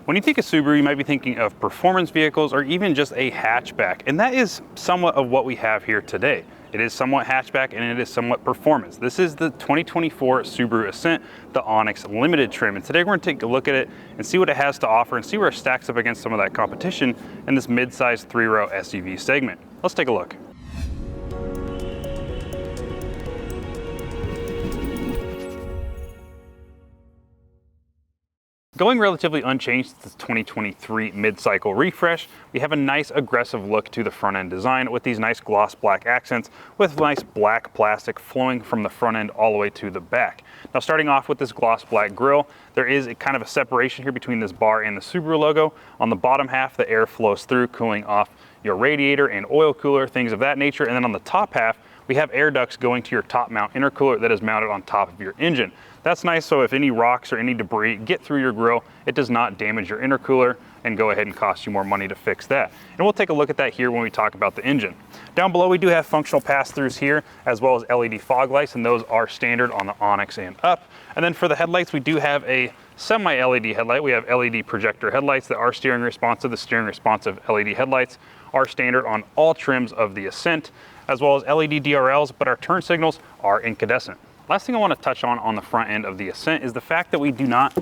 When you think of Subaru, you might be thinking of performance vehicles or even just a hatchback, and that is somewhat of what we have here today. It is somewhat hatchback and it is somewhat performance. This is the 2024 Subaru Ascent, the Onyx Limited trim, and today we're going to take a look at it and see what it has to offer and see where it stacks up against some of that competition in this mid-size 3-row SUV segment. Let's take a look. Going relatively unchanged since the 2023 mid-cycle refresh, we have a nice aggressive look to the front end design with these nice gloss black accents with nice black plastic flowing from the front end all the way to the back. Now starting off with this gloss black grille, there is a kind of a separation here between this bar and the Subaru logo. On the bottom half, the air flows through, cooling off your radiator and oil cooler, things of that nature. And then on the top half, we have air ducts going to your top mount intercooler that is mounted on top of your engine. That's nice, so if any rocks or any debris get through your grill, it does not damage your intercooler and go ahead and cost you more money to fix that. And we'll take a look at that here when we talk about the engine. Down below, we do have functional pass-throughs here, as well as LED fog lights, and those are standard on the Onyx and up. And then for the headlights, we do have a semi-LED headlight. We have LED projector headlights that are steering responsive. The steering responsive LED headlights are standard on all trims of the Ascent, as well as LED DRLs, but our turn signals are incandescent. Last thing I want to touch on the front end of the Ascent is the fact that we do not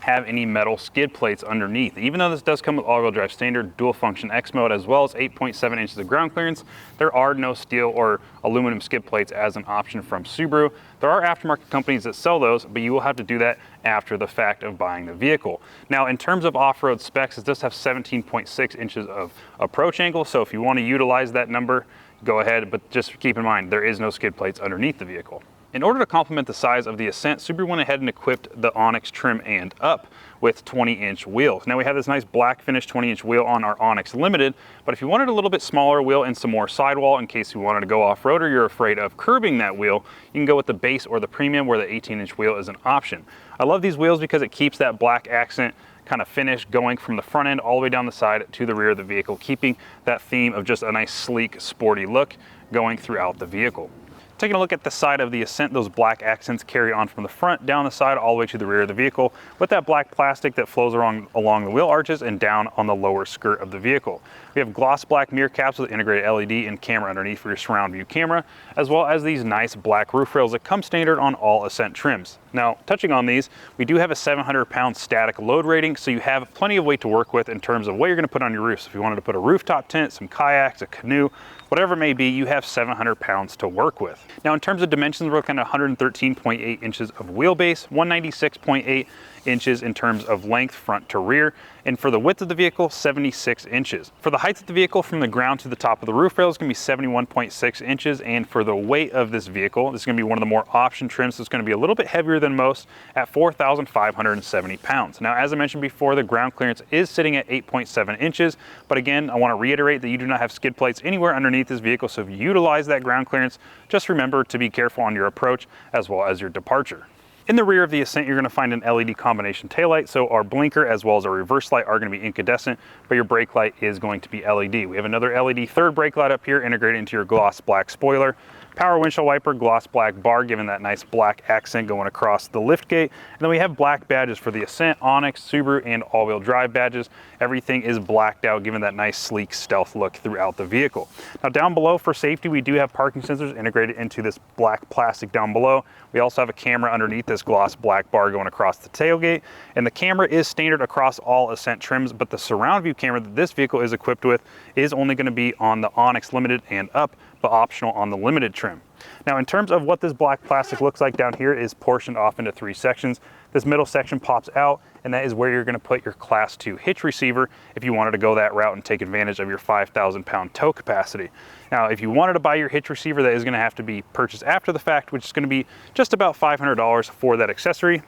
have any metal skid plates underneath. Even though this does come with all-wheel drive standard, dual function X mode, as well as 8.7 inches of ground clearance, there are no steel or aluminum skid plates as an option from Subaru. There are aftermarket companies that sell those, but you will have to do that after the fact of buying the vehicle. Now, in terms of off-road specs, it does have 17.6 inches of approach angle, so if you want to utilize that number, go ahead, but just keep in mind, there is no skid plates underneath the vehicle. In order to complement the size of the Ascent, Subaru went ahead and equipped the Onyx trim and up with 20-inch wheels. Now we have this nice black finish 20-inch wheel on our Onyx Limited, but if you wanted a little bit smaller wheel and some more sidewall in case you wanted to go off-road or you're afraid of curbing that wheel, you can go with the base or the premium where the 18-inch wheel is an option. I love these wheels because it keeps that black accent kind of finish going from the front end all the way down the side to the rear of the vehicle, keeping that theme of just a nice sleek, sporty look going throughout the vehicle. Taking a look at the side of the Ascent, those black accents carry on from the front, down the side, all the way to the rear of the vehicle with that black plastic that flows along the wheel arches and down on the lower skirt of the vehicle. We have gloss black mirror caps with integrated LED and camera underneath for your surround view camera, as well as these nice black roof rails that come standard on all Ascent trims. Now, touching on these, we do have a 700-pound static load rating, so you have plenty of weight to work with in terms of what you're going to put on your roof. So if you wanted to put a rooftop tent, some kayaks, a canoe, whatever it may be, you have 700 pounds to work with. Now, in terms of dimensions, we're looking at 113.8 inches of wheelbase, 196.8 inches in terms of length front to rear, and for the width of the vehicle, 76 inches. For the height of the vehicle from the ground to the top of the roof rail is going to be 71.6 inches, and for the weight of this vehicle, this is going to be one of the more option trims, so it's going to be a little bit heavier than most at 4,570 pounds. Now, as I mentioned before, the ground clearance is sitting at 8.7 inches, but again, I want to reiterate that you do not have skid plates anywhere underneath this vehicle, so if you utilize that ground clearance, just remember to be careful on your approach as well as your departure. In the rear of the Ascent, you're going to find an LED combination taillight, so our blinker as well as our reverse light are going to be incandescent, but your brake light is going to be LED. We have another LED third brake light up here integrated into your gloss black spoiler. Power windshield wiper, gloss black bar, giving that nice black accent going across the lift gate. And then we have black badges for the Ascent, Onyx, Subaru, and all-wheel drive badges. Everything is blacked out, giving that nice sleek stealth look throughout the vehicle. Now down below for safety, we do have parking sensors integrated into this black plastic down below. We also have a camera underneath this gloss black bar going across the tailgate. And the camera is standard across all Ascent trims, but the surround view camera that this vehicle is equipped with is only going to be on the Onyx Limited and up, but optional on the Limited trim. Now, in terms of what this black plastic looks like down here is portioned off into 3 sections. This middle section pops out, and that is where you're going to put your Class 2 hitch receiver if you wanted to go that route and take advantage of your 5,000-pound tow capacity. Now, if you wanted to buy your hitch receiver, that is going to have to be purchased after the fact, which is going to be just about $500 for that accessory.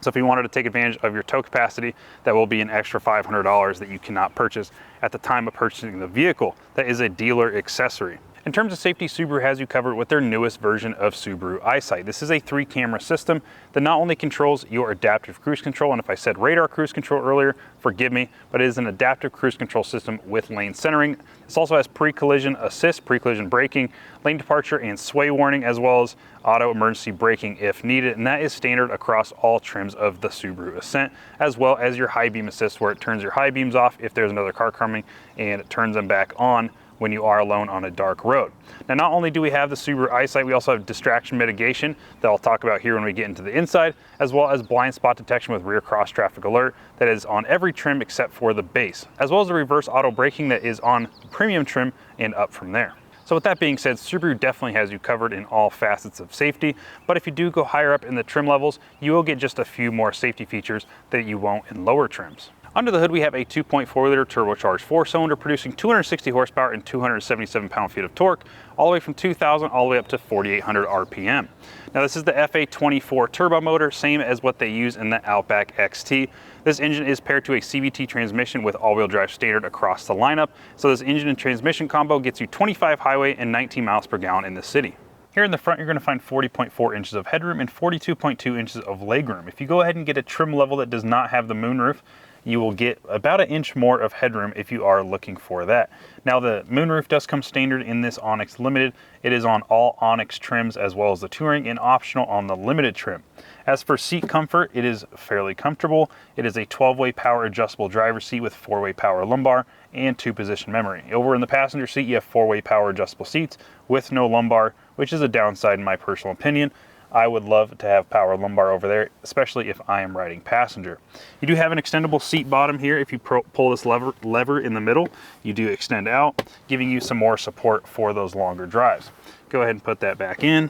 So if you wanted to take advantage of your tow capacity, that will be an extra $500 that you cannot purchase at the time of purchasing the vehicle. That is a dealer accessory. In terms of safety, Subaru has you covered with their newest version of Subaru Eyesight. This is a 3-camera system that not only controls your adaptive cruise control, and if I said radar cruise control earlier, forgive me, but it is an adaptive cruise control system with lane centering. This also has pre-collision assist, pre-collision braking, lane departure and sway warning, as well as auto emergency braking if needed, and that is standard across all trims of the Subaru Ascent, as well as your high beam assist, where it turns your high beams off if there's another car coming and it turns them back on when you are alone on a dark road. Now, not only do we have the Subaru Eyesight, we also have distraction mitigation that I'll talk about here when we get into the inside, as well as blind spot detection with rear cross traffic alert that is on every trim except for the base, as well as the reverse auto braking that is on the premium trim and up from there. So with that being said, Subaru definitely has you covered in all facets of safety, but if you do go higher up in the trim levels, you will get just a few more safety features that you won't in lower trims. Under the hood, we have a 2.4-liter turbocharged 4-cylinder producing 260 horsepower and 277 pound-feet of torque, all the way from 2,000 all the way up to 4,800 RPM. Now, this is the FA24 turbo motor, same as what they use in the Outback XT. This engine is paired to a CVT transmission with all-wheel drive standard across the lineup, so this engine and transmission combo gets you 25 highway and 19 miles per gallon in the city. Here in the front, you're going to find 40.4 inches of headroom and 42.2 inches of legroom. If you go ahead and get a trim level that does not have the moonroof, you will get about an inch more of headroom if you are looking for that. Now, the moonroof does come standard in this Onyx Limited. It is on all Onyx trims as well as the Touring, and optional on the Limited trim. As for seat comfort, it is fairly comfortable. It is a 12-way power adjustable driver's seat with 4-way power lumbar and 2-position memory. Over in the passenger seat, you have 4-way power adjustable seats with no lumbar, which is a downside in my personal opinion. I would love to have power lumbar over there, especially if I am riding passenger. You do have an extendable seat bottom here. If you pull this lever in the middle, you do extend out, giving you some more support for those longer drives. Go ahead and put that back in.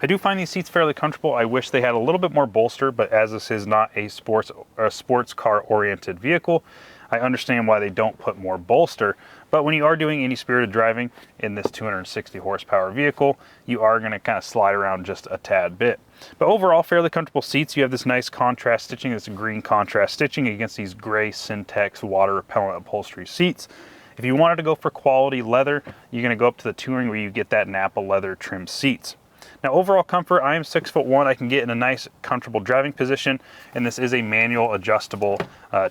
I do find these seats fairly comfortable. I wish they had a little bit more bolster, but as this is not a sports car oriented vehicle, I understand why they don't put more bolster. But when you are doing any spirited driving in this 260 horsepower vehicle, you are going to kind of slide around just a tad bit. But overall, fairly comfortable seats. You have this nice contrast stitching, this green contrast stitching against these gray Syntex water repellent upholstery seats. If you wanted to go for quality leather, you're going to go up to the Touring where you get that Napa leather trim seats. Now, overall comfort, I am 6'1". I can get in a nice, comfortable driving position, and this is a manual adjustable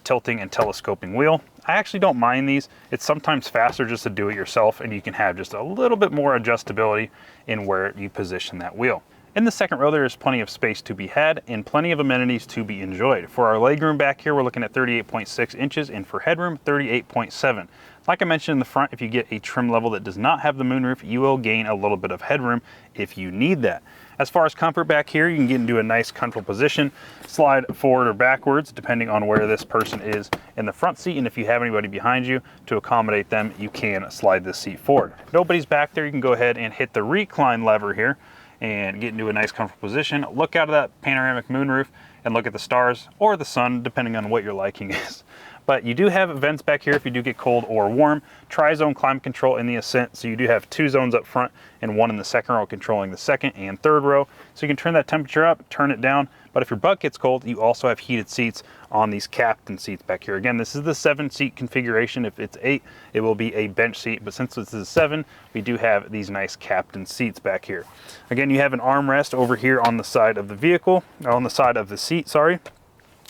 tilting and telescoping wheel. I actually don't mind these. It's sometimes faster just to do it yourself, and you can have just a little bit more adjustability in where you position that wheel. In the second row, there is plenty of space to be had and plenty of amenities to be enjoyed. For our legroom back here, we're looking at 38.6 inches, and for headroom, 38.7. Like I mentioned in the front, if you get a trim level that does not have the moonroof, you will gain a little bit of headroom if you need that. As far as comfort back here, you can get into a nice comfortable position, slide forward or backwards, depending on where this person is in the front seat. And if you have anybody behind you to accommodate them, you can slide this seat forward. If nobody's back there, you can go ahead and hit the recline lever here and get into a nice comfortable position. Look out of that panoramic moonroof and look at the stars or the sun, depending on what your liking is. But you do have vents back here if you do get cold or warm. Tri-zone climate control in the Ascent, so you do have 2 zones up front and 1 in the second row controlling the second and third row. So you can turn that temperature up, turn it down, but if your butt gets cold, you also have heated seats on these captain seats back here. Again, this is the 7-seat configuration. If it's 8, it will be a bench seat, but since this is 7, we do have these nice captain seats back here. Again, you have an armrest over here on the side of the vehicle, on the side of the seat, sorry.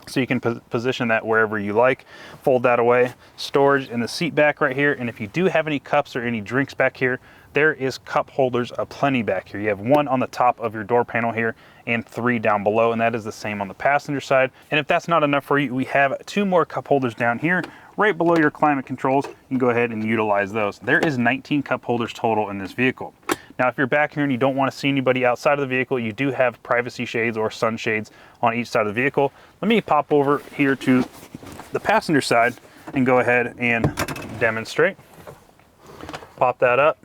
So you can position that wherever you like, fold that away, storage in the seat back right here. And if you do have any cups or any drinks back here, there is cup holders aplenty back here. You have 1 on the top of your door panel here and 3 down below, and that is the same on the passenger side. And if that's not enough for you, we have 2 more cup holders down here right below your climate controls. You can go ahead and utilize those. There is 19 cup holders total in this vehicle. Now, if you're back here and you don't want to see anybody outside of the vehicle, you do have privacy shades or sunshades on each side of the vehicle. Let me pop over here to the passenger side and go ahead and demonstrate. Pop that up.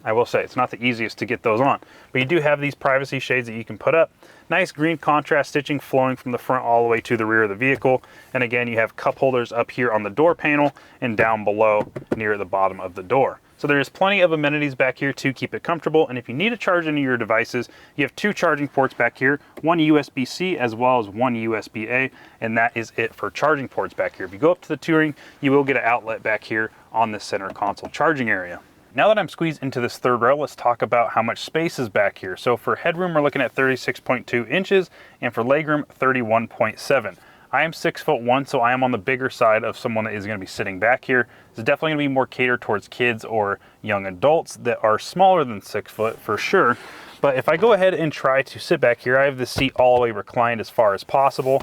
I will say it's not the easiest to get those on, but you do have these privacy shades that you can put up. Nice green contrast stitching flowing from the front all the way to the rear of the vehicle. And again, you have cup holders up here on the door panel and down below near the bottom of the door. So there's plenty of amenities back here to keep it comfortable. And if you need to charge any of your devices, you have 2 charging ports back here, 1 USB-C as well as 1 USB-A, and that is it for charging ports back here. If you go up to the Touring, you will get an outlet back here on the center console charging area. Now that I'm squeezed into this third row, let's talk about how much space is back here. So for headroom, we're looking at 36.2 inches, and for legroom, 31.7. I am 6'1", so I am on the bigger side of someone that is going to be sitting back here. It's definitely going to be more catered towards kids or young adults that are smaller than 6 foot for sure. But if I go ahead and try to sit back here, I have the seat all the way reclined as far as possible.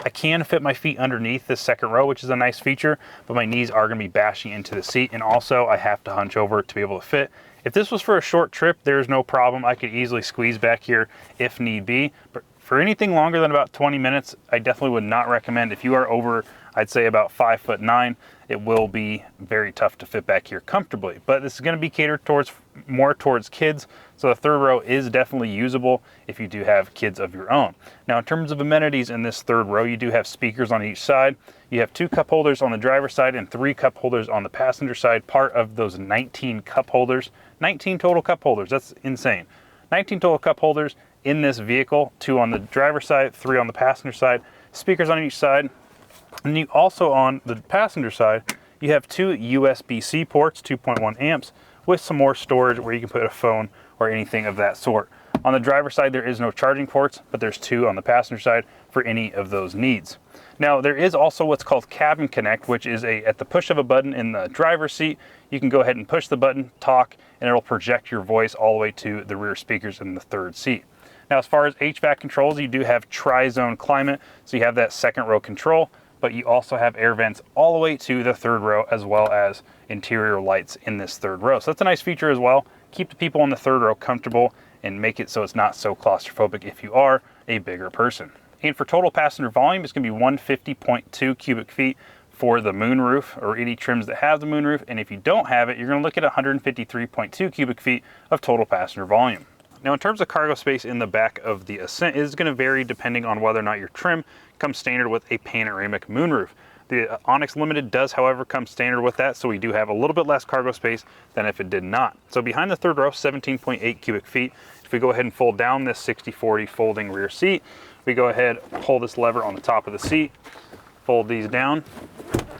I can fit my feet underneath this second row, which is a nice feature, but my knees are going to be bashing into the seat, and also I have to hunch over to be able to fit. If this was for a short trip, there's no problem. I could easily squeeze back here if need be. But for anything longer than about 20 minutes, I definitely would not recommend. If you are over, I'd say about 5'9", it will be very tough to fit back here comfortably. But this is going to be catered more towards kids, so the third row is definitely usable if you do have kids of your own. Now, in terms of amenities in this third row, you do have speakers on each side. You have 2 cup holders on the driver's side and 3 cup holders on the passenger side, part of those 19 cup holders. 19 total cup holders, that's insane. 19 total cup holders in this vehicle, 2 on the driver's side, 3 on the passenger side, speakers on each side. And you also, on the passenger side, you have 2 USB-C ports, 2.1 amps, with some more storage where you can put a phone or anything of that sort. On the driver's side, there is no charging ports, but there's 2 on the passenger side for any of those needs. Now, there is also what's called Cabin Connect, which is at the push of a button in the driver's seat, you can go ahead and push the button, talk, and it'll project your voice all the way to the rear speakers in the third seat. Now, as far as HVAC controls, you do have tri-zone climate, so you have that second row control, but you also have air vents all the way to the third row, as well as interior lights in this third row. So that's a nice feature as well. Keep the people on the third row comfortable and make it so it's not so claustrophobic if you are a bigger person. And for total passenger volume, it's going to be 150.2 cubic feet for the moonroof or any trims that have the moonroof. And if you don't have it, you're going to look at 153.2 cubic feet of total passenger volume. Now, in terms of cargo space in the back of the Ascent, it is going to vary depending on whether or not your trim comes standard with a panoramic moonroof. The Onyx Limited does, however, come standard with that, so we do have a little bit less cargo space than if it did not. So behind the third row, 17.8 cubic feet. If we go ahead and fold down this 60/40 folding rear seat, we go ahead, pull this lever on the top of the seat, fold these down,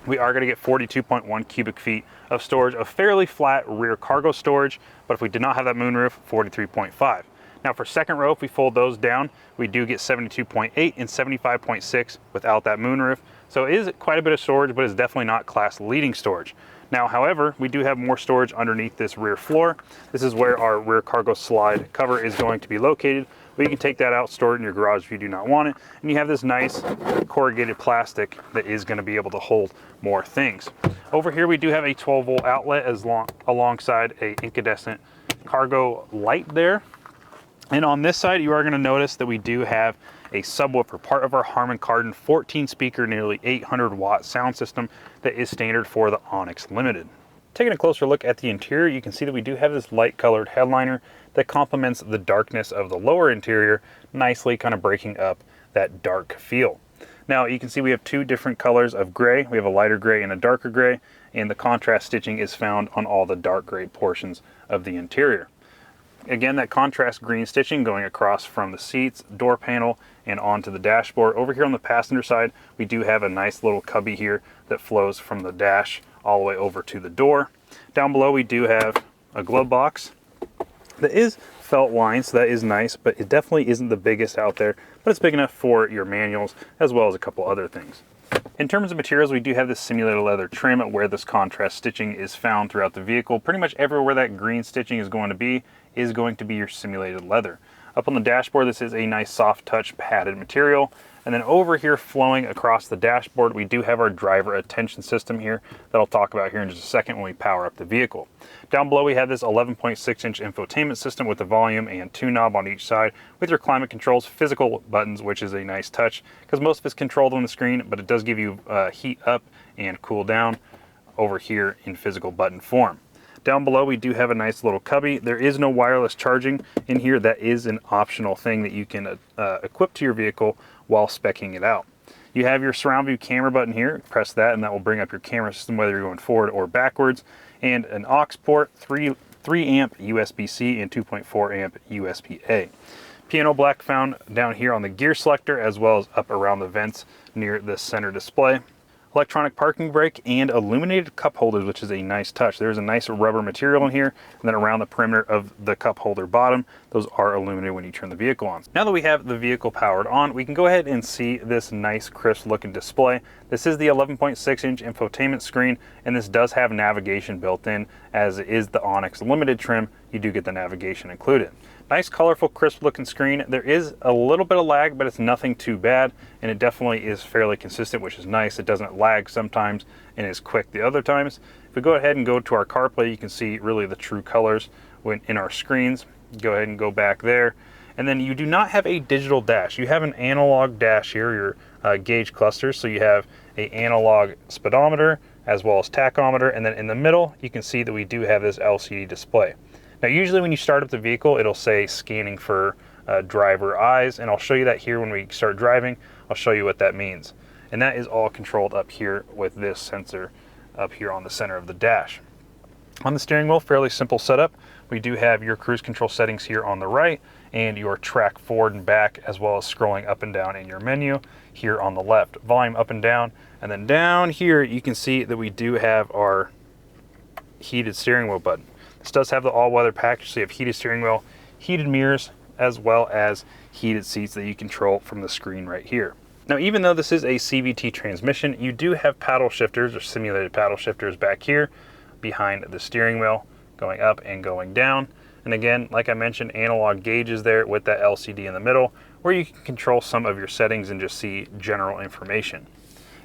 we are going to get 42.1 cubic feet of storage, a fairly flat rear cargo storage, but if we did not have that moonroof, 43.5. Now for second row, if we fold those down, we do get 72.8 and 75.6 without that moonroof. So it is quite a bit of storage, but it's definitely not class leading storage. Now, however, we do have more storage underneath this rear floor. This is where our rear cargo slide cover is going to be located. But you can take that out, store it in your garage if you do not want it. And you have this nice corrugated plastic that is going to be able to hold more things. Over here, we do have a 12-volt outlet alongside a incandescent cargo light there. And on this side, you are going to notice that we do have a subwoofer, part of our Harman Kardon 14 speaker, nearly 800 watt sound system that is standard for the Onyx Limited. Taking a closer look at the interior, you can see that we do have this light colored headliner that complements the darkness of the lower interior, nicely kind of breaking up that dark feel. Now you can see we have 2 different colors of gray. We have a lighter gray and a darker gray, and the contrast stitching is found on all the dark gray portions of the interior. Again, that contrast green stitching going across from the seats, door panel, and onto the dashboard. Over here on the passenger side, we do have a nice little cubby here that flows from the dash all the way over to the door. Down below, we do have a glove box that is felt lined, so that is nice, but it definitely isn't the biggest out there, but it's big enough for your manuals as well as a couple other things. In terms of materials, we do have this simulated leather trim where this contrast stitching is found throughout the vehicle. Pretty much everywhere that green stitching is going to be your simulated leather. Up on the dashboard, this is a nice soft touch padded material. And then over here flowing across the dashboard, we do have our driver attention system here that I'll talk about here in just a second when we power up the vehicle. Down below, we have this 11.6-inch infotainment system with the volume and tune knob on each side with your climate controls, physical buttons, which is a nice touch because most of it's controlled on the screen, but it does give you heat up and cool down over here in physical button form. Down below, we do have a nice little cubby. There is no wireless charging in here. That is an optional thing that you can equip to your vehicle while speccing it out. You have your surround view camera button here. Press that and that will bring up your camera system whether you're going forward or backwards. And an aux port, 3 amp USB-C and 2.4 amp USB-A. Piano black found down here on the gear selector as well as up around the vents near the center display. electronic parking brake, and illuminated cup holders, which is a nice touch. There's a nice rubber material in here, and then around the perimeter of the cup holder bottom, those are illuminated when you turn the vehicle on. Now that we have the vehicle powered on, we can go ahead and see this nice crisp looking display. This is the 11.6-inch infotainment screen, and this does have navigation built in, as it is the Onyx Limited trim. You do get the navigation included. Nice, colorful, crisp looking screen. There is a little bit of lag, but it's nothing too bad, and it definitely is fairly consistent, which is nice. It doesn't lag sometimes and is quick the other times. If we go ahead and go to our CarPlay, you can see really the true colors when in our screens. Go ahead and go back there. And then you do not have a digital dash. You have an analog dash here, your gauge clusters. So you have an analog speedometer as well as tachometer, and then in the middle, you can see that we do have this LCD display. Now, usually when you start up the vehicle, it'll say scanning for driver eyes, and I'll show you that here when we start driving. I'll show you what that means. And that is all controlled up here with this sensor up here on the center of the dash. On the steering wheel, fairly simple setup. We do have your cruise control settings here on the right, and your track forward and back, as well as scrolling up and down in your menu here on the left. Volume up and down, and then down here you can see that we do have our heated steering wheel button. This does have the all-weather package, so you have heated steering wheel, heated mirrors, as well as heated seats that you control from the screen right here. Now, even though this is a CVT transmission, you do have paddle shifters or simulated paddle shifters back here behind the steering wheel, going up and going down. And again, like I mentioned, analog gauges there with that LCD in the middle, where you can control some of your settings and just see general information.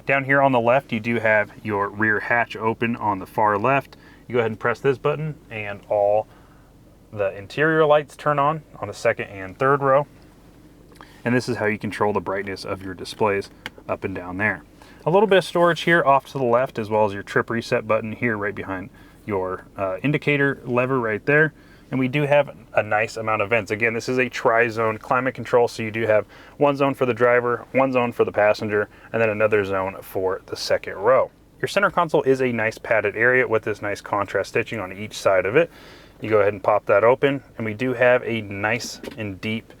Down here on the left, you do have your rear hatch open on the far left. You go ahead and press this button and all the interior lights turn on the second and third row. And this is how you control the brightness of your displays up and down there. A little bit of storage here off to the left, as well as your trip reset button here right behind your indicator lever right there. And we do have a nice amount of vents. Again, this is a tri-zone climate control, so you do have one zone for the driver, one zone for the passenger, and then another zone for the second row. Your center console is a nice padded area with this nice contrast stitching on each side of it. You go ahead and pop that open, and we do have a nice and deep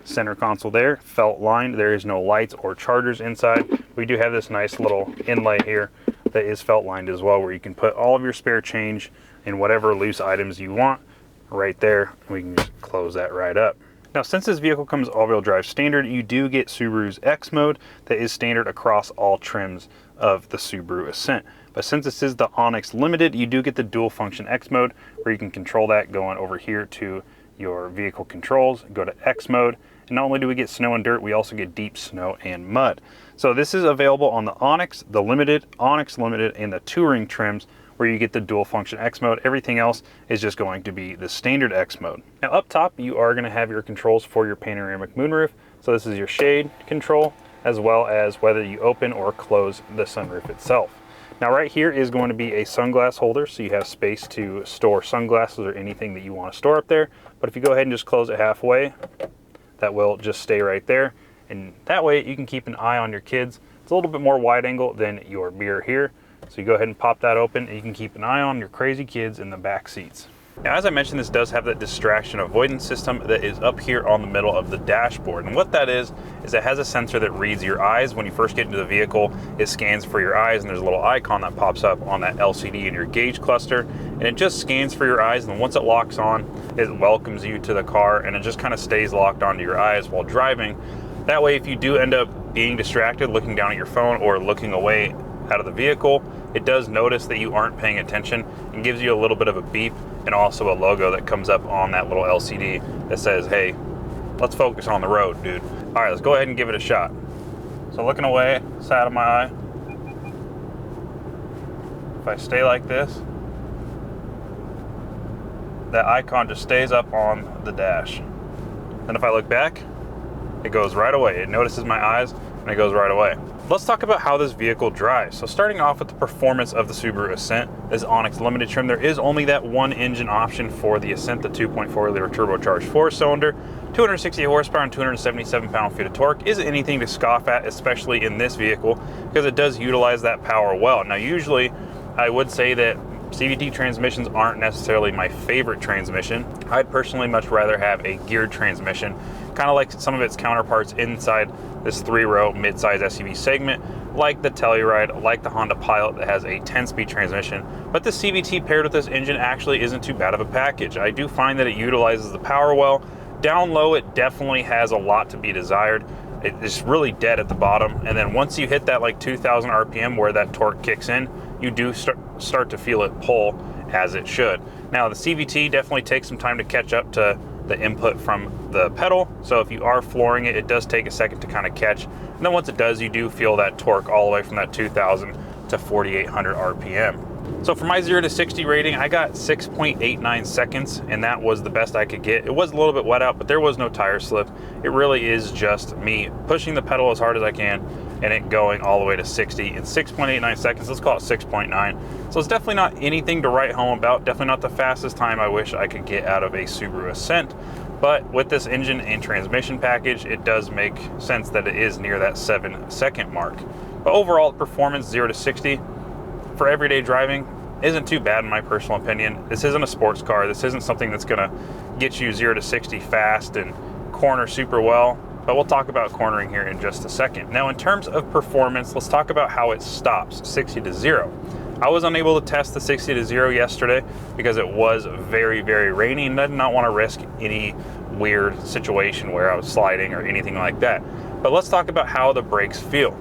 center console there, felt lined. There is no lights or chargers inside. We do have this nice little inlay here that is felt lined as well, where you can put all of your spare change and whatever loose items you want right there. We can just close that right up. Now, since this vehicle comes all-wheel drive standard, you do get Subaru's X mode that is standard across all trims of the Subaru Ascent. But since this is the Onyx Limited, you do get the dual function X mode, where you can control that going over here to your vehicle controls, go to X mode. And not only do we get snow and dirt, we also get deep snow and mud. So this is available on the Onyx, the Limited, Onyx Limited, and the Touring trims, where you get the dual function X mode. Everything else is just going to be the standard X mode. Now up top, you are going to have your controls for your panoramic moonroof. So this is your shade control, as well as whether you open or close the sunroof itself. Now right here is going to be a sunglass holder, so you have space to store sunglasses or anything that you want to store up there. But if you go ahead and just close it halfway, that will just stay right there. And that way you can keep an eye on your kids. It's a little bit more wide angle than your mirror here. So you go ahead and pop that open, and you can keep an eye on your crazy kids in the back seats. Now, as I mentioned, this does have that distraction avoidance system that is up here on the middle of the dashboard. And what that is it has a sensor that reads your eyes. When you first get into the vehicle, it scans for your eyes, and there's a little icon that pops up on that LCD in your gauge cluster. And it just scans for your eyes, and once it locks on, it welcomes you to the car, and it just kind of stays locked onto your eyes while driving. That way, if you do end up being distracted, looking down at your phone or looking away out of the vehicle, it does notice that you aren't paying attention and gives you a little bit of a beep, and also a logo that comes up on that little LCD that says, hey, let's focus on the road, dude. All right, let's go ahead and give it a shot. So looking away, side of my eye. If I stay like this, that icon just stays up on the dash. And if I look back, it goes right away. It notices my eyes, and it goes right away. Let's talk about how this vehicle drives. So starting off with the performance of the Subaru Ascent, this Onyx Limited trim, there is only that one engine option for the Ascent, the 2.4 liter turbocharged 4-cylinder, 260 horsepower and 277 pound-feet of torque. Isn't anything to scoff at, especially in this vehicle, because it does utilize that power well. Now usually I would say that CVT transmissions aren't necessarily my favorite transmission. I'd personally much rather have a geared transmission, kind of like some of its counterparts inside this 3-row midsize SUV segment, like the Telluride, like the Honda Pilot that has a 10-speed transmission. But the CVT paired with this engine actually isn't too bad of a package. I do find that it utilizes the power well. Down low, it definitely has a lot to be desired. It's really dead at the bottom, and then once you hit that like 2,000 RPM where that torque kicks in, you do start to feel it pull as it should. Now the CVT definitely takes some time to catch up to the input from the pedal, so if you are flooring it, it does take a second to kind of catch, and then once it does, you do feel that torque all the way from that 2,000 to 4,800 RPM. So for my 0 to 60 rating, I got 6.89 seconds, and that was the best I could get. It was a little bit wet out, but there was no tire slip. It really is just me pushing the pedal as hard as I can and it going all the way to 60 in 6.89 seconds. Let's call it 6.9. So it's definitely not anything to write home about. Definitely not the fastest time I wish I could get out of a Subaru Ascent. But with this engine and transmission package, it does make sense that it is near that 7-second mark. But overall, performance 0 to 60 for everyday driving isn't too bad in my personal opinion. This isn't a sports car. This isn't something that's gonna get you 0 to 60 fast and corner super well, but we'll talk about cornering here in just a second. Now, in terms of performance, let's talk about how it stops 60 to 0. I was unable to test the 60 to 0 yesterday because it was very, very rainy and I did not want to risk any weird situation where I was sliding or anything like that. But let's talk about how the brakes feel.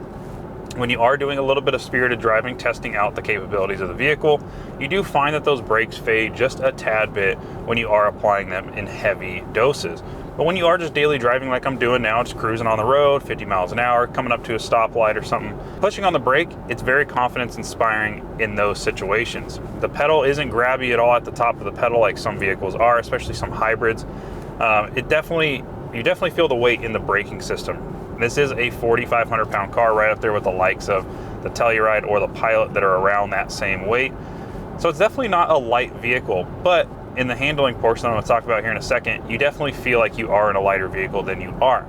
When you are doing a little bit of spirited driving, testing out the capabilities of the vehicle, you do find that those brakes fade just a tad bit when you are applying them in heavy doses. But when you are just daily driving like I'm doing now, just cruising on the road, 50 miles an hour, coming up to a stoplight or something, pushing on the brake, it's very confidence inspiring in those situations. The pedal isn't grabby at all at the top of the pedal like some vehicles are, especially some hybrids. You definitely feel the weight in the braking system. This is a 4,500 pound car, right up there with the likes of the Telluride or the Pilot that are around that same weight. So it's definitely not a light vehicle, but in the handling portion I'm going to talk about here in a second, you definitely feel like you are in a lighter vehicle than you are.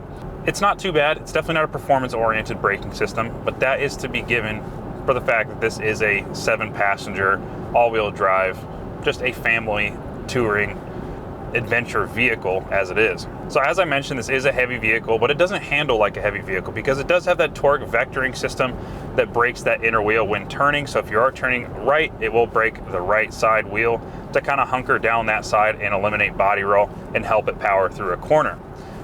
It's not too bad. It's definitely not a performance-oriented braking system, but that is to be given for the fact that this is a 7-passenger, all-wheel drive, just a family touring adventure vehicle as it is. So as I mentioned, this is a heavy vehicle, but it doesn't handle like a heavy vehicle because it does have that torque vectoring system that brakes that inner wheel when turning. So if you are turning right, it will brake the right side wheel to kind of hunker down that side and eliminate body roll and help it power through a corner.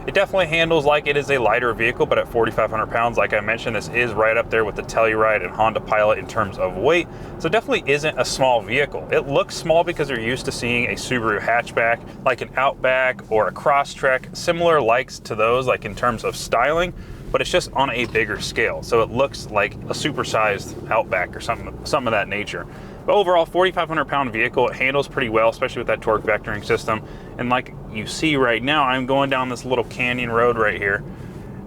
It definitely handles like it is a lighter vehicle, but at 4,500 pounds, like I mentioned, this is right up there with the Telluride and Honda Pilot in terms of weight. So it definitely isn't a small vehicle. It looks small because you're used to seeing a Subaru hatchback, like an Outback or a Crosstrek, similar likes to those, like in terms of styling, but it's just on a bigger scale. So it looks like a supersized Outback or something of that nature. But overall, 4,500 pound vehicle, it handles pretty well, especially with that torque vectoring system. And like you see right now, I'm going down this little canyon road right here,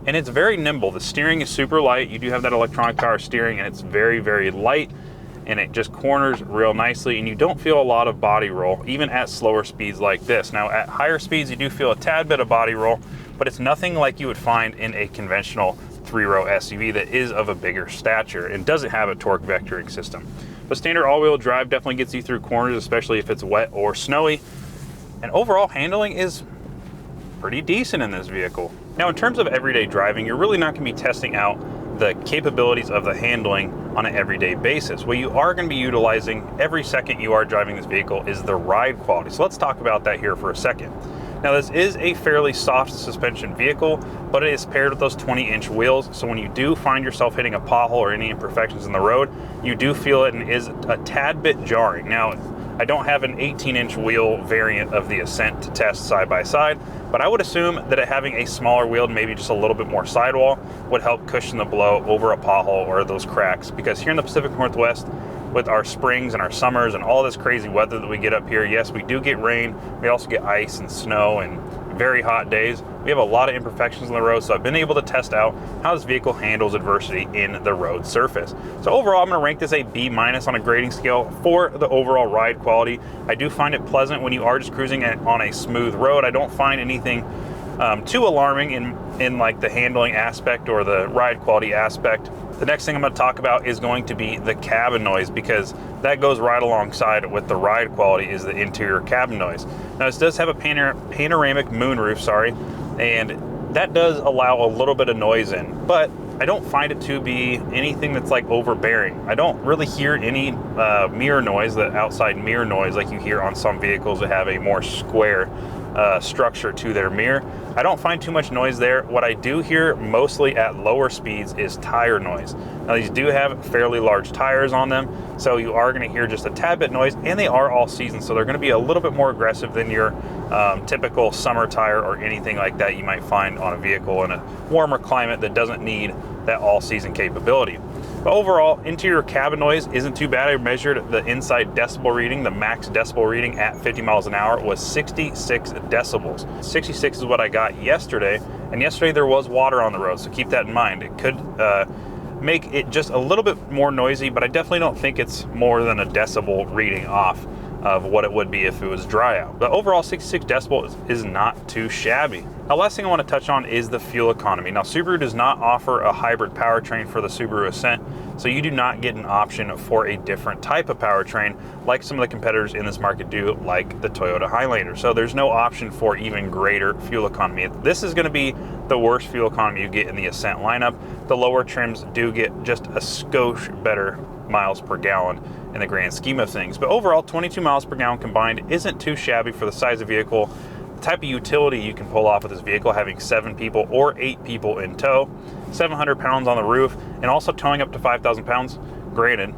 and it's very nimble. The steering is super light. You do have that electronic power steering, and it's very, very light, and it just corners real nicely, and you don't feel a lot of body roll, even at slower speeds like this. Now, at higher speeds, you do feel a tad bit of body roll, but it's nothing like you would find in a conventional 3-row SUV that is of a bigger stature and doesn't have a torque vectoring system. But standard all-wheel drive definitely gets you through corners, especially if it's wet or snowy. And overall handling is pretty decent in this vehicle. Now, in terms of everyday driving, you're really not going to be testing out the capabilities of the handling on an everyday basis. What you are going to be utilizing every second you are driving this vehicle is the ride quality. So let's talk about that here for a second. Now, this is a fairly soft suspension vehicle, but it is paired with those 20-inch wheels. So when you do find yourself hitting a pothole or any imperfections in the road, you do feel it and is a tad bit jarring. Now, I don't have an 18-inch wheel variant of the Ascent to test side by side, but I would assume that it having a smaller wheel and maybe just a little bit more sidewall would help cushion the blow over a pothole or those cracks. Because here in the Pacific Northwest, with our springs and our summers and all this crazy weather that we get up here, yes, we do get rain. We also get ice and snow and very hot days. We have a lot of imperfections on the road, so I've been able to test out how this vehicle handles adversity in the road surface. So overall, I'm going to rank this a B- on a grading scale for the overall ride quality. I do find it pleasant when you are just cruising on a smooth road. I don't find anything too alarming in like the handling aspect or the ride quality aspect. The next thing I'm going to talk about is going to be the cabin noise, because that goes right alongside with the ride quality is the interior cabin noise. Now this does have a panoramic moonroof, and that does allow a little bit of noise in, but I don't find it to be anything that's like overbearing. I don't really hear any mirror noise, the outside mirror noise like you hear on some vehicles that have a more square structure to their mirror. I don't find too much noise there. What I do hear mostly at lower speeds is tire noise. Now these do have fairly large tires on them, so you are going to hear just a tad bit noise, and they are all season, so they're going to be a little bit more aggressive than your typical summer tire or anything like that you might find on a vehicle in a warmer climate that doesn't need that all season capability. But overall, interior cabin noise isn't too bad. I measured the inside decibel reading. The max decibel reading at 50 miles an hour was 66 decibels. 66 is what I got yesterday, and yesterday there was water on the road, so keep that in mind. It could make it just a little bit more noisy, but I definitely don't think it's more than a decibel reading off of what it would be if it was dry out. But overall, 66 decibels is not too shabby. Now, last thing I want to touch on is the fuel economy. Now, Subaru does not offer a hybrid powertrain for the Subaru Ascent, so you do not get an option for a different type of powertrain like some of the competitors in this market do, like the Toyota Highlander. So there's no option for even greater fuel economy. This is going to be the worst fuel economy you get in the Ascent lineup. The lower trims do get just a skosh better miles per gallon in the grand scheme of things. But overall, 22 miles per gallon combined isn't too shabby for the size of vehicle. The type of utility you can pull off with this vehicle, having 7 people or 8 people in tow, 700 pounds on the roof, and also towing up to 5,000 pounds. Granted,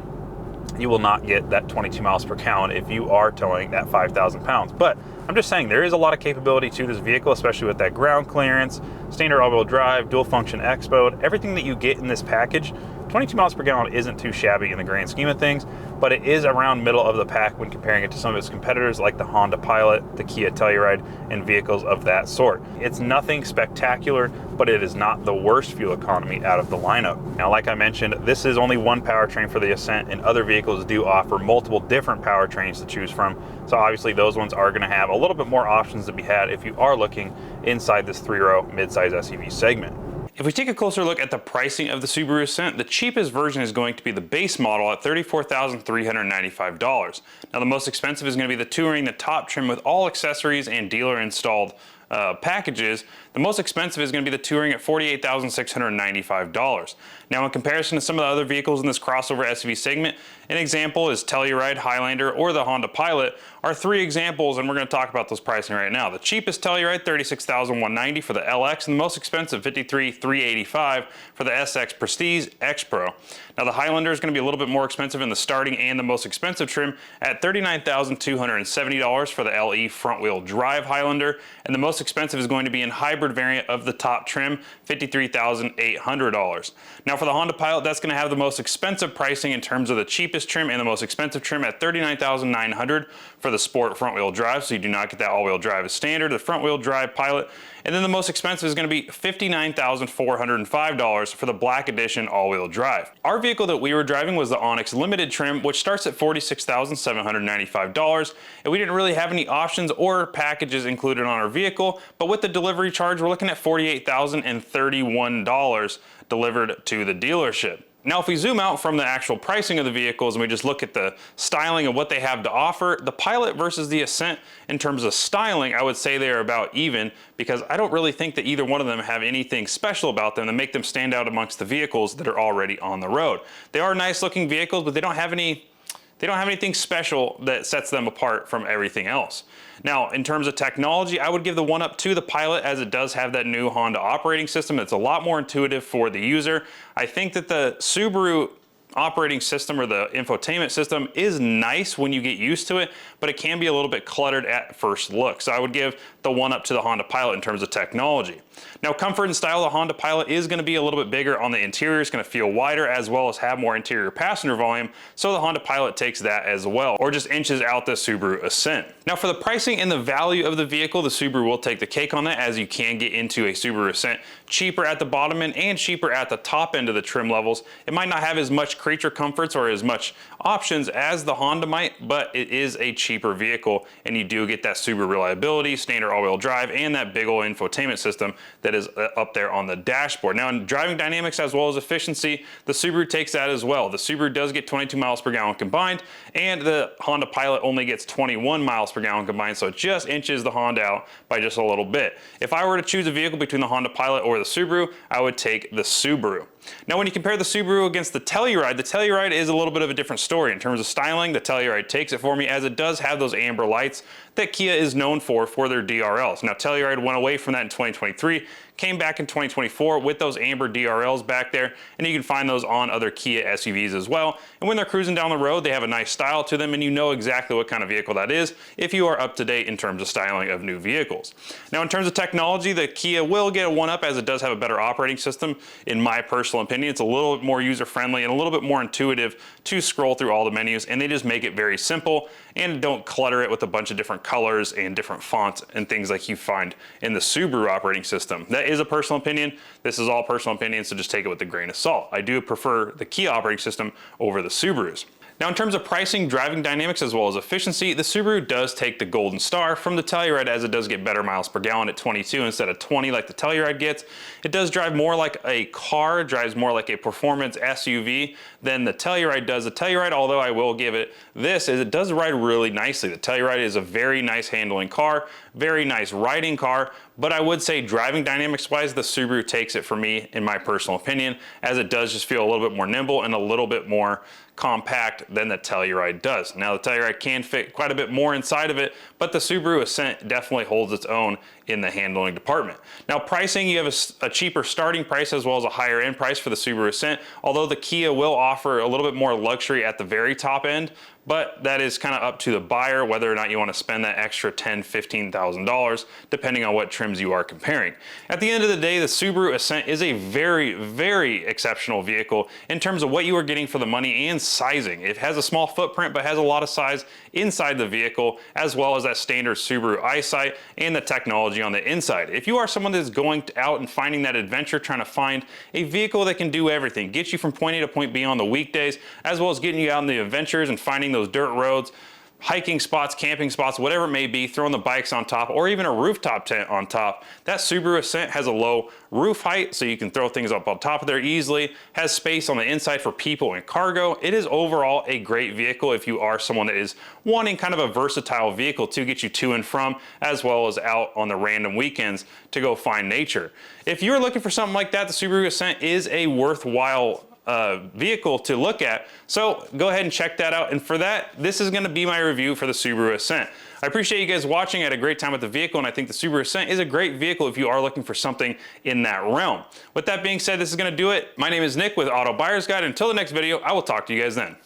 you will not get that 22 miles per gallon if you are towing that 5,000 pounds. But I'm just saying there is a lot of capability to this vehicle, especially with that ground clearance, standard all-wheel drive, dual function X mode, everything that you get in this package. 22 miles per gallon isn't too shabby in the grand scheme of things, but it is around middle of the pack when comparing it to some of its competitors like the Honda Pilot, the Kia Telluride, and vehicles of that sort. It's nothing spectacular, but it is not the worst fuel economy out of the lineup. Now, like I mentioned, this is only one powertrain for the Ascent, and other vehicles do offer multiple different powertrains to choose from. So obviously those ones are going to have a little bit more options to be had if you are looking inside this 3-row midsize SUV segment. If we take a closer look at the pricing of the Subaru Ascent, the cheapest version is going to be the base model at $34,395. Now the most expensive is going to be the Touring, the top trim with all accessories and dealer installed packages. The most expensive is going to be the Touring at $48,695. Now, in comparison to some of the other vehicles in this crossover SUV segment, an example is Telluride, Highlander, or the Honda Pilot are 3 examples, and we're going to talk about those pricing right now. The cheapest Telluride, $36,190 for the LX, and the most expensive, $53,385 for the SX Prestige X Pro. Now, the Highlander is going to be a little bit more expensive in the starting and the most expensive trim at $39,270 for the LE front-wheel drive Highlander, and the most expensive is going to be in hybrid variant of the top trim, $53,800. Now, for the Honda Pilot, that's going to have the most expensive pricing in terms of the cheapest trim and the most expensive trim at $39,900 for the Sport front-wheel drive, so you do not get that all-wheel drive as standard, the front-wheel drive Pilot, and then the most expensive is going to be $59,405 for the Black Edition all-wheel drive. Our vehicle that we were driving was the Onyx Limited trim, which starts at $46,795, and we didn't really have any options or packages included on our vehicle, but with the delivery charge, we're looking at $48,031 delivered to the dealership. Now, if we zoom out from the actual pricing of the vehicles and we just look at the styling of what they have to offer, the Pilot versus the Ascent, in terms of styling, I would say they're about even, because I don't really think that either one of them have anything special about them that make them stand out amongst the vehicles that are already on the road. They are nice looking vehicles, but they don't have anything special that sets them apart from everything else. Now, in terms of technology, I would give the one up to the Pilot, as it does have that new Honda operating system that's a lot more intuitive for the user. I think that the Subaru operating system or the infotainment system is nice when you get used to it, but it can be a little bit cluttered at first look. So I would give the one up to the Honda Pilot in terms of technology. Now, comfort and style, the Honda Pilot is going to be a little bit bigger on the interior. It's going to feel wider as well as have more interior passenger volume. So the Honda Pilot takes that as well, or just inches out the Subaru Ascent. Now, for the pricing and the value of the vehicle, the Subaru will take the cake on that, as you can get into a Subaru Ascent cheaper at the bottom end and cheaper at the top end of the trim levels. It might not have as much creature comforts or as much options as the Honda might, but it is a cheaper vehicle, and you do get that Subaru reliability, standard all-wheel drive, and that big old infotainment system that is up there on the dashboard. Now in driving dynamics as well as efficiency, the Subaru takes that as well. The Subaru does get 22 miles per gallon combined, and the Honda Pilot only gets 21 miles per gallon combined, so it just inches the Honda out by just a little bit. If I were to choose a vehicle between the Honda Pilot or the Subaru, I would take the Subaru. Now when you compare the Subaru against the Telluride is a little bit of a different story. In terms of styling, the Telluride takes it for me, as it does have those amber lights that Kia is known for their DRLs. Now Telluride went away from that in 2023, came back in 2024 with those amber DRLs back there, and you can find those on other Kia SUVs as well. And when they're cruising down the road, they have a nice style to them, and you know exactly what kind of vehicle that is if you are up to date in terms of styling of new vehicles. Now in terms of technology, the Kia will get a one-up, as it does have a better operating system. In my personal opinion, it's a little bit more user-friendly and a little bit more intuitive to scroll through all the menus, and they just make it very simple and don't clutter it with a bunch of different colors and different fonts and things like you find in the Subaru operating system. That is a personal opinion. This is all personal opinion, so just take it with a grain of salt. I do prefer the Kia operating system over the Subarus. Now in terms of pricing, driving dynamics, as well as efficiency, the Subaru does take the golden star from the Telluride, as it does get better miles per gallon at 22 instead of 20 like the Telluride gets. It does drive more like a car, drives more like a performance SUV than the Telluride does. The Telluride, although I will give it this, is it does ride really nicely. The Telluride is a very nice handling car, very nice riding car, but I would say driving dynamics wise, the Subaru takes it for me in my personal opinion, as it does just feel a little bit more nimble and a little bit more compact than the Telluride does. Now the Telluride can fit quite a bit more inside of it, but the Subaru Ascent definitely holds its own in the handling department. Now pricing, you have a cheaper starting price as well as a higher end price for the Subaru Ascent, although the Kia will offer a little bit more luxury at the very top end, but that is kind of up to the buyer whether or not you want to spend that extra $10,000, $15,000 depending on what trims you are comparing. At the end of the day, the Subaru Ascent is a very, very exceptional vehicle in terms of what you are getting for the money and sizing. It has a small footprint but has a lot of size inside the vehicle, as well as that standard Subaru eyesight and the technology on the inside. If you are someone that's going out and finding that adventure, trying to find a vehicle that can do everything, get you from point A to point B on the weekdays, as well as getting you out in the adventures and finding those dirt roads, hiking spots, camping spots, whatever it may be, throwing the bikes on top, or even a rooftop tent on top, that Subaru Ascent has a low roof height, so you can throw things up on top of there easily, has space on the inside for people and cargo. It is overall a great vehicle if you are someone that is wanting kind of a versatile vehicle to get you to and from, as well as out on the random weekends to go find nature. If you're looking for something like that, the Subaru Ascent is a worthwhile vehicle to look at, so go ahead and check that out. And for that, this is going to be my review for the Subaru Ascent. I appreciate you guys watching. I had a great time with the vehicle, and I think the Subaru Ascent is a great vehicle if you are looking for something in that realm. With that being said, this is going to do it. My name is Nick with Auto Buyer's Guide. Until the next video, I will talk to you guys then.